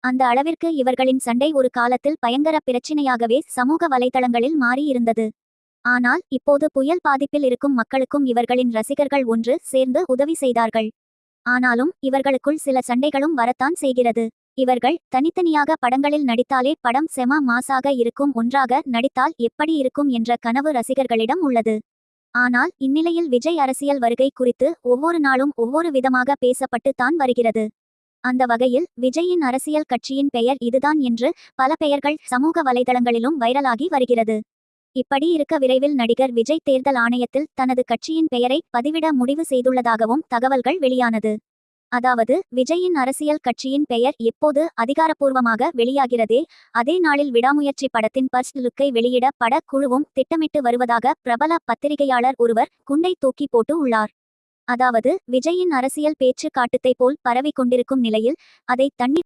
அந்த அளவிற்கு இவர்களின் சண்டை ஒரு காலத்தில் பயங்கர பிரச்சினையாகவே சமூக வலைதளங்களில் மாறி இருந்தது. ஆனால் இப்போது புயல் பாதிப்பில் இருக்கும் மக்களுக்கும் இவர்களின் ரசிகர்கள் ஒன்று சேர்ந்து உதவி செய்தார்கள். ஆனாலும் இவர்களுக்குள் சில சண்டைகளும் வரத்தான் செய்கிறது. இவர்கள் தனித்தனியாக படங்களில் நடித்தாலே படம் செம மாசாக இருக்கும், ஒன்றாக நடித்தால் எப்படி இருக்கும் என்ற கனவு ரசிகர்களிடம் உள்ளது. ஆனால் இந்நிலையில் விஜய் அரசியல் வருகை குறித்து ஒவ்வொரு நாளும் ஒவ்வொரு விதமாக பேசப்பட்டு தான் வருகிறது. அந்த வகையில் விஜயின் அரசியல் கட்சியின் பெயர் இதுதான் என்று பல பெயர்கள் சமூக வலைதளங்களிலும் வைரலாகி வருகிறது. இப்படி இருக்க விரைவில் நடிகர் விஜய் தேர்தல் ஆணையத்தில் தனது கட்சியின் பெயரை பதிவிட முடிவு செய்துள்ளதாகவும் தகவல்கள் வெளியானது. அதாவது விஜயின் அரசியல் கட்சியின் பெயர் எப்போது அதிகாரப்பூர்வமாக வெளியாகிறதே அதே நாளில் விடாமுயற்சி படத்தின் ஃபர்ஸ்ட் லுக்கை வெளியிட பட குழுவும் திட்டமிட்டு வருவதாக பிரபல பத்திரிகையாளர் ஒருவர் குண்டை தூக்கி போட்டு உள்ளார். அதாவது விஜயின் அரசியல் பேச்சு காட்டுத்தை போல் பரவி கொண்டிருக்கும் நிலையில் அதை தண்ணி